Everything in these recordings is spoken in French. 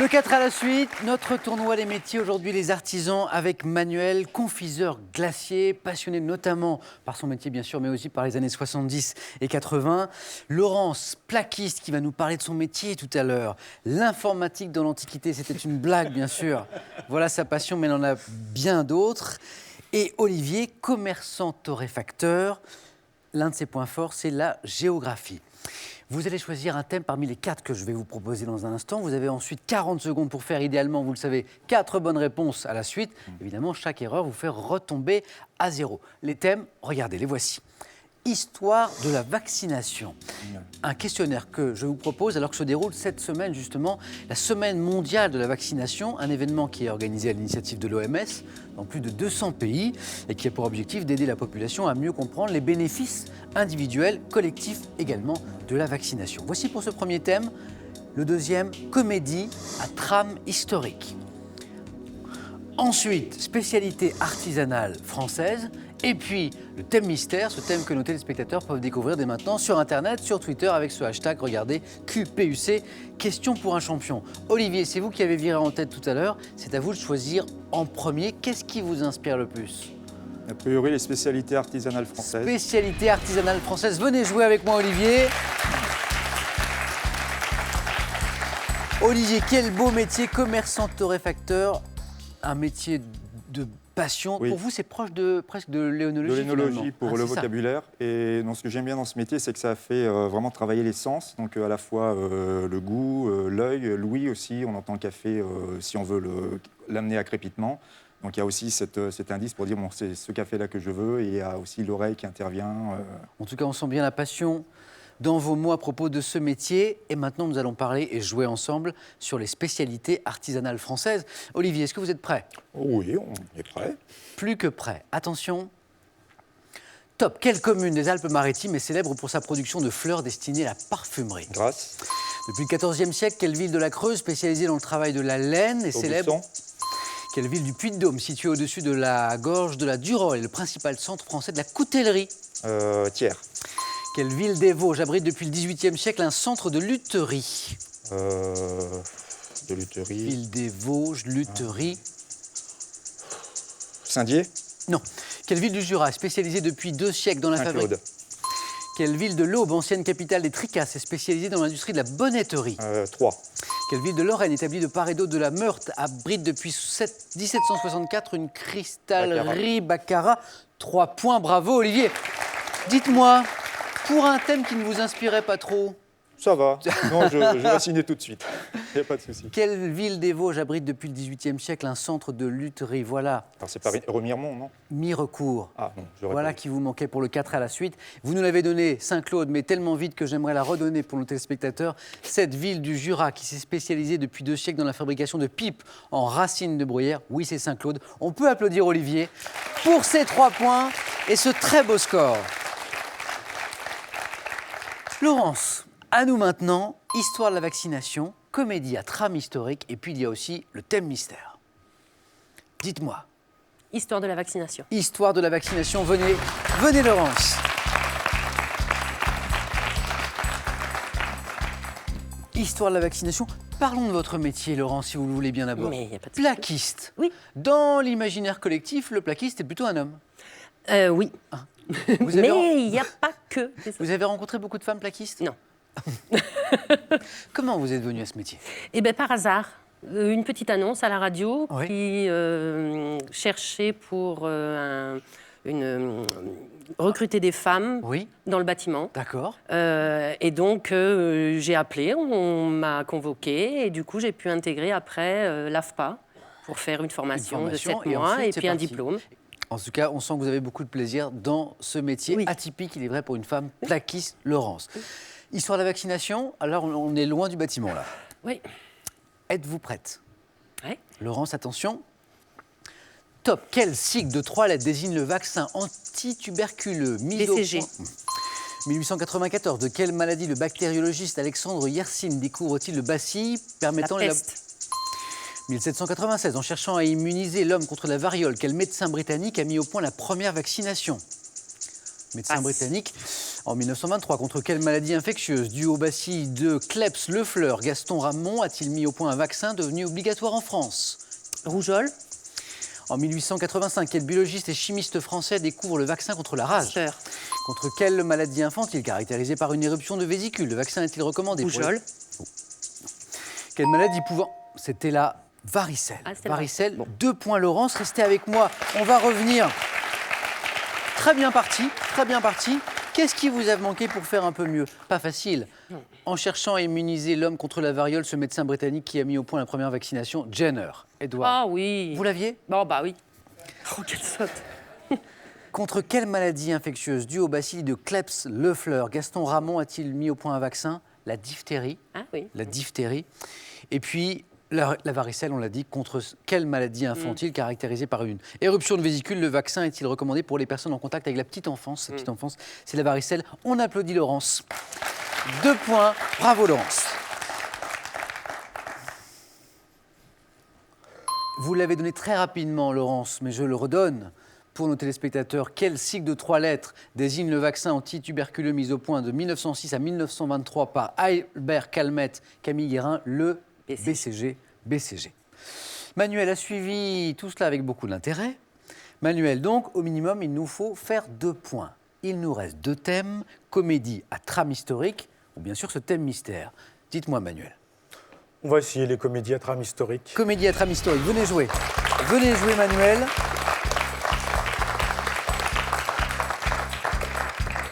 Le 4 à la suite, notre tournoi des métiers, aujourd'hui les artisans avec Manuel, confiseur glacier, passionné notamment par son métier bien sûr, mais aussi par les années 70 et 80. Laurence, plaquiste, qui va nous parler de son métier tout à l'heure. L'informatique dans l'Antiquité, c'était une blague bien sûr. Voilà sa passion, mais il en a bien d'autres. Et Olivier, commerçant torréfacteur, l'un de ses points forts, c'est la géographie. Vous allez choisir un thème parmi les 4 que je vais vous proposer dans un instant. Vous avez ensuite 40 secondes pour faire idéalement, vous le savez, 4 bonnes réponses à la suite. Évidemment, chaque erreur vous fait retomber à 0. Les thèmes, regardez, les voici. Histoire de la vaccination. Un questionnaire que je vous propose alors que se déroule cette semaine justement la semaine mondiale de la vaccination, un événement qui est organisé à l'initiative de l'OMS dans plus de 200 pays et qui a pour objectif d'aider la population à mieux comprendre les bénéfices individuels, collectifs également de la vaccination. Voici pour ce premier thème. Le deuxième, comédie à trame historique. Ensuite, spécialité artisanale française. Et puis, le thème mystère, ce thème que nos téléspectateurs peuvent découvrir dès maintenant sur Internet, sur Twitter, avec ce hashtag, regardez, QPUC, question pour un champion. Olivier, c'est vous qui avez viré en tête tout à l'heure. C'est à vous de choisir en premier. Qu'est-ce qui vous inspire le plus ? A priori, les spécialités artisanales françaises. Spécialité artisanale française. Venez jouer avec moi, Olivier. Olivier, quel beau métier, commerçant torréfacteur, un métier de passion. Oui. Pour vous, c'est proche de presque de l'éonologie. De l'éonologie pour le c'est ça. vocabulaire. Et donc, ce que j'aime bien dans ce métier, c'est que ça fait vraiment travailler les sens. Donc, à la fois le goût, l'œil, l'ouïe aussi. On entend le café si on veut l'amener à crépitement. Donc, il y a aussi cet indice pour dire bon, c'est ce café-là que je veux. Et il y a aussi l'oreille qui intervient. En tout cas, on sent bien la passion dans vos mots à propos de ce métier. Et maintenant, nous allons parler et jouer ensemble sur les spécialités artisanales françaises. Olivier, est-ce que vous êtes prêt ? Oui, on est prêt. Plus que prêt. Attention. Top. Quelle commune des Alpes-Maritimes est célèbre pour sa production de fleurs destinées à la parfumerie ? Grasse. Depuis le XIVe siècle, quelle ville de la Creuse, spécialisée dans le travail de la laine, est célèbre ? Aubusson. Quelle ville du Puy-de-Dôme, située au-dessus de la gorge de la Durolle, est le principal centre français de la coutellerie ? Thiers. Quelle ville des Vosges abrite depuis le XVIIIe siècle un centre de lutherie ? De lutherie. Ville des Vosges, lutherie. Saint-Dié. Non. Quelle ville du Jura est spécialisée depuis 2 siècles dans la fabrique ? Saint-Claude. Quelle ville de l'Aube, ancienne capitale des Tricasses, est spécialisée dans l'industrie de la bonnetterie ? Troyes. Quelle ville de Lorraine, établie de part et d'autre de la Meurthe, abrite depuis 1764 une cristallerie Baccarat ? 3 points, bravo Olivier. Dites-moi, pour un thème qui ne vous inspirait pas trop, Ça va. Non, je vais signer tout de suite. Il n'y a pas de souci. quelle ville des Vosges abrite depuis le XVIIIe siècle un centre de lutherie ? Voilà, Alors, c'est pas Remiremont, non? Mirecourt. Ah, non, j'aurais Voilà pas qui vous manquait pour le 4 à la suite. Vous nous l'avez donné, Saint-Claude, mais tellement vite que j'aimerais la redonner pour nos téléspectateurs. Cette ville du Jura qui s'est spécialisée depuis 2 siècles dans la fabrication de pipes en racines de bruyère. Oui, c'est Saint-Claude. On peut applaudir Olivier pour ces 3 points et ce très beau score. Laurence, à nous maintenant, histoire de la vaccination, comédie à trame historique, et puis il y a aussi le thème mystère. Dites-moi. Histoire de la vaccination. Histoire de la vaccination, venez Laurence. Histoire de la vaccination, parlons de votre métier Laurence, si vous le voulez bien d'abord. Mais il n'y a pas de souci. Plaquiste. Oui. Dans l'imaginaire collectif, le plaquiste est plutôt un homme. Oui. Vous avez, Mais il n'y a pas que des hommes. vous avez rencontré beaucoup de femmes plaquistes ? Non. Comment vous êtes venue à ce métier ? Eh bien, par hasard, une petite annonce à la radio Oui. qui cherchait pour recruter des femmes Oui, dans le bâtiment. d'accord. Et donc, j'ai appelé, on m'a convoqué et du coup, j'ai pu intégrer après l'AFPA pour faire une formation de 7 et mois ensuite, et c'est puis un parti. diplôme. En tout cas, on sent que vous avez beaucoup de plaisir dans ce métier Oui. atypique, il est vrai, pour une femme plaquiste, Laurence. Histoire de la vaccination, alors on est loin du bâtiment là. Oui. Êtes-vous prête ? Ouais. Laurence, attention. Top. Quel sigle de 3 lettres désigne le vaccin antituberculeux mis au BCG. point 1894. De quelle maladie le bactériologiste Alexandre Yersin découvre-t-il le bacille permettant La peste. 1796. En cherchant à immuniser l'homme contre la variole, quel médecin britannique a mis au point la première vaccination ? Médecin Passe. britannique. En 1923, contre quelle maladie infectieuse due au bacille de Klebs-Leffler, Gaston Ramon a-t-il mis au point un vaccin devenu obligatoire en France? Rougeole. En 1885, quel biologiste et chimiste français découvre le vaccin contre la rage? Pasteur. Contre quelle maladie infantile caractérisée par une éruption de vésicule le vaccin est-il recommandé? Rougeole. Quelle maladie pouvant... C'était la varicelle. Ah, c'était Varicelle, 2 points Laurence, restez avec moi. On va revenir. Très bien parti, très bien parti. Qu'est-ce qui vous a manqué pour faire un peu mieux? Pas facile. En cherchant à immuniser l'homme contre la variole, ce médecin britannique qui a mis au point la première vaccination, Jenner, Edward. Ah oui. Vous l'aviez? Bon, bah oui. Oh, quelle saute. Contre quelle maladie infectieuse due au bacille de Klebs-Leffler, Gaston Ramon a-t-il mis au point un vaccin? La diphtérie. Ah oui. La diphtérie. Et puis, la varicelle, on l'a dit, contre quelle maladie infantile caractérisée par une éruption de vésicule, le vaccin est-il recommandé pour les personnes en contact avec la petite enfance? La petite enfance, c'est la varicelle. On applaudit Laurence. 2 points. Bravo Laurence. Vous l'avez donné très rapidement, Laurence, mais je le redonne pour nos téléspectateurs. Quel sigle de 3 lettres désigne le vaccin anti-tuberculeux mis au point de 1906 à 1923 par Albert Calmette, Camille Guérin, le BCG. Manuel a suivi tout cela avec beaucoup d'intérêt. Manuel, donc, au minimum, il nous faut faire 2 points. Il nous reste 2 thèmes, comédie à trame historique, ou bien sûr ce thème mystère. Dites-moi, Manuel. On va essayer les comédies à trame historique. Comédie à trame historique, venez jouer. Venez jouer, Manuel.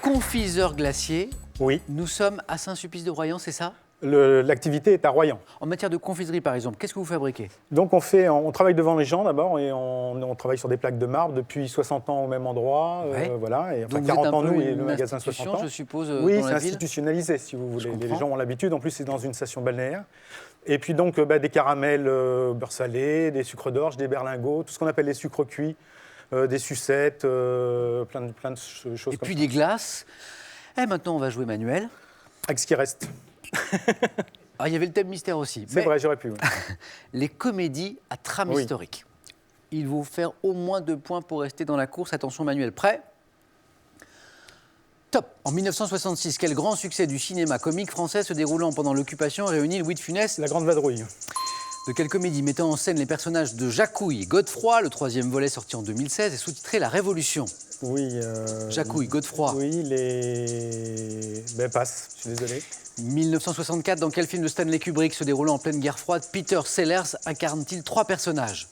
Confiseur glacier. Oui. Nous sommes à Saint-Sulpice-de-Royan, c'est ça? L'activité est à Royan. En matière de confiserie, par exemple, qu'est-ce que vous fabriquez? Donc on travaille devant les gens d'abord et on travaille sur des plaques de marbre depuis 60 ans au même endroit. Ouais. Voilà, et, enfin, Donc 40 vous êtes ans un peu nous et le une magasin 60 institution, ans. je suppose, oui, dans c'est la ville. institutionnalisé si vous voulez. Les comprends. gens ont l'habitude. En plus, c'est dans une station balnéaire. Et puis donc des caramels beurre salé, des sucres d'orge, des berlingots, tout ce qu'on appelle les sucres cuits, des sucettes, plein de choses Et comme puis ça. des glaces. Et maintenant, on va jouer Manuel. Avec ce qui reste. Ah, il y avait le thème mystère aussi. C'est vrai, j'aurais pu. Oui. Les comédies à trame Oui. historique. Il faut faire au moins 2 points pour rester dans la course. Attention, Manuel, prêt? Top. En 1966, quel grand succès du cinéma comique français se déroulant pendant l'occupation réunit Louis de Funès? La Grande Vadrouille. De quelle comédie mettant en scène les personnages de Jacouille et Godefroy? Le 3e volet sorti en 2016 est sous-titré La Révolution. Oui. Jacouille, Godefroy. Oui, passe, je suis désolé. 1964, dans quel film de Stanley Kubrick se déroulant en pleine guerre froide, Peter Sellers incarne-t-il 3 personnages?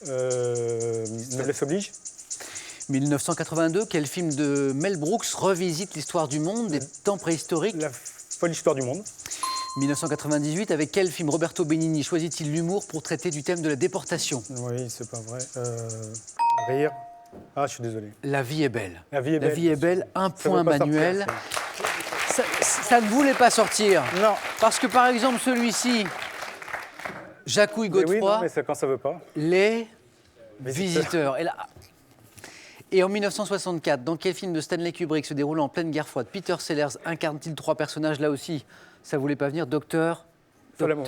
Noblesse oblige. 1982, quel film de Mel Brooks revisite l'histoire du monde des temps préhistoriques? La folle histoire du monde. 1998, avec quel film Roberto Benigni choisit-il l'humour pour traiter du thème de la déportation? Oui, c'est pas vrai. Rire. Ah, je suis désolé. La vie est belle. La vie est belle. 1 Ça point veut pas Manuel. sortir, Ça ne voulait pas sortir. Non. Parce que par exemple celui-ci, Jacouille Mais oui, Godefroy, non, mais c'est quand ça veut pas. les visiteurs. Et en 1964, dans quel film de Stanley Kubrick se déroulant en pleine guerre froide, Peter Sellers incarne-t-il 3 personnages? Là aussi, ça ne voulait pas venir. Docteur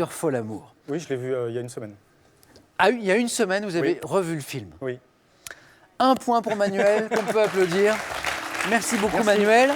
Folamour. Oui, je l'ai vu il y a une semaine. Ah, il y a une semaine, vous avez Oui. revu le film. Oui. 1 point pour Manuel, qu'on peut applaudir. Merci beaucoup, Manuel.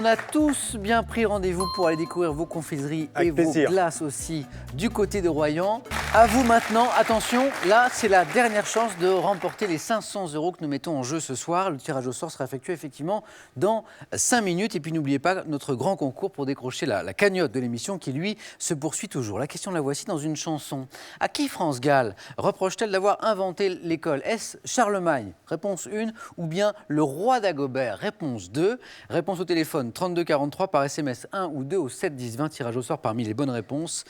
On a tous bien pris rendez-vous pour aller découvrir vos confiseries Avec et plaisir. vos glaces aussi du côté de Royan. À vous maintenant, attention, là c'est la dernière chance de remporter les 500 € que nous mettons en jeu ce soir. Le tirage au sort sera effectué effectivement dans 5 minutes. Et puis n'oubliez pas notre grand concours pour décrocher la cagnotte de l'émission qui lui se poursuit toujours. La question la voici dans une chanson. À qui France Gall reproche-t-elle d'avoir inventé l'école? Est-ce Charlemagne? Réponse 1. Ou bien le roi d'Agobert? Réponse 2. Réponse au téléphone 32 43 par SMS 1 ou 2 au 7 10 20. Tirage au sort parmi les bonnes réponses.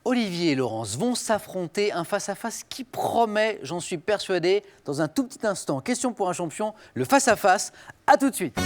Olivier et Laurence vont s'affronter, un face-à-face qui promet, j'en suis persuadé, dans un tout petit instant. Question pour un champion, le face-à-face. À tout de suite.